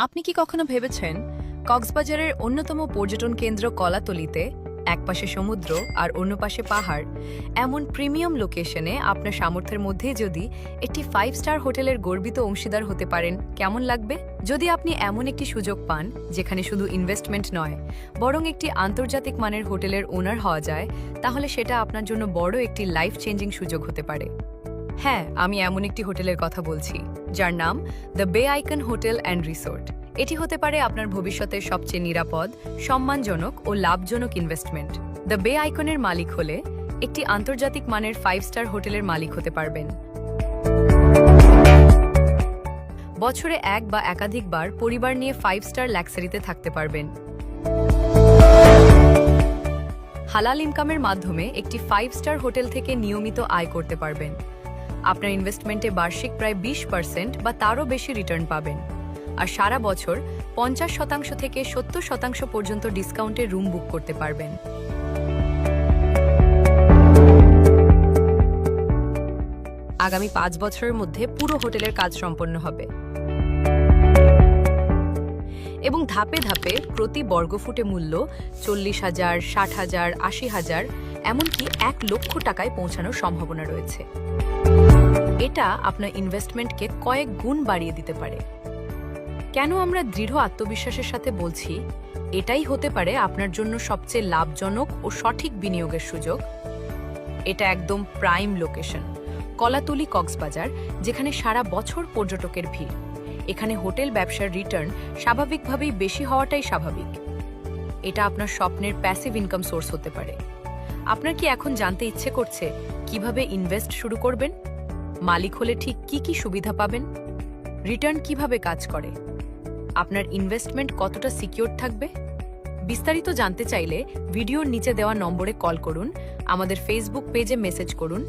আপনি কি কখনো ভেবেছেন কক্সবাজারের অন্যতম পর্যটন কেন্দ্র কলাতলিতে একপাশে সমুদ্র আর অন্য পাশে পাহাড় এমন প্রিমিয়াম লোকেশনে আপনার সামর্থ্যের মধ্যে যদি একটি 5 স্টার হোটেলের গর্বিত অংশীদার হতে পারেন কেমন লাগবে? যদি আপনি এমন একটি সুযোগ পান যেখানে শুধু ইনভেস্টমেন্ট নয় বরং একটি আন্তর্জাতিক মানের হোটেলের ওনার হওয়া যায়, তাহলে সেটা আপনার জন্য বড় একটি লাইফ চেঞ্জিং সুযোগ হতে পারে। হ্যাঁ, আমি এমন একটি হোটেলের কথা বলছি যার নাম দ্য বে আইকন হোটেল অ্যান্ড রিসোর্ট। এটি হতে পারে আপনার ভবিষ্যতের সবচেয়ে নিরাপদ, সম্মানজনক ও লাভজনক ইনভেস্টমেন্ট। দ্য বে আইকনের মালিক হলে একটি আন্তর্জাতিক মানের 5 স্টার হোটেলের মালিক হতে পারবেন। বছরে এক বা একাধিকবার পরিবার নিয়ে 5 স্টার লাক্সারিতে থাকতে পারবেন। হালাল ইনকামের মাধ্যমে একটি 5 স্টার হোটেল থেকে নিয়মিত আয় করতে পারবেন। আপনার ইনভেস্টমেন্টে বার্ষিক প্রায় 20% বা তারও বেশি রিটার্ন পাবেন। আর সারা বছর 50% থেকে 70% পর্যন্ত ডিসকাউন্টে রুম বুক করতে পারবেন। আগামী 5 বছরের মধ্যে পুরো হোটেলের কাজ সম্পন্ন হবে এবং ধাপে ধাপে প্রতি বর্গফুটে মূল্য 40,000, 60,000, 80,000 এমনকি 1 লক্ষ টাকায় পৌঁছানোর সম্ভাবনা রয়েছে। এটা আপনার ইনভেস্টমেন্টকে কয়েক গুণ বাড়িয়ে দিতে পারে। কেন আমরা দৃঢ় আত্মবিশ্বাসের সাথে বলছি এটাই হতে পারে আপনার জন্য সবচেয়ে লাভজনক ও সঠিক বিনিয়োগের সুযোগ? এটা একদম প্রাইম লোকেশন, কলাতলি কক্সবাজার, যেখানে সারা বছর পর্যটকের ভিড়। এখানে হোটেল ব্যবসার রিটার্ন স্বাভাবিকভাবেই বেশি হওয়াটাই স্বাভাবিক। এটা আপনার স্বপ্নের প্যাসিভ ইনকাম সোর্স হতে পারে। আপনার কি এখন জানতে ইচ্ছে করছে কিভাবে ইনভেস্ট শুরু করবেন? মালিক হলে ঠিক কি কি সুবিধা পাবেন? রিটার্ন কিভাবে কাজ করে? আপনার ইনভেস্টমেন্ট কতটা সিকিউর থাকবে? বিস্তারিত জানতে চাইলে ভিডিওর নিচে দেওয়া নম্বরে কল করুন, আমাদের ফেসবুক পেজে মেসেজ করুন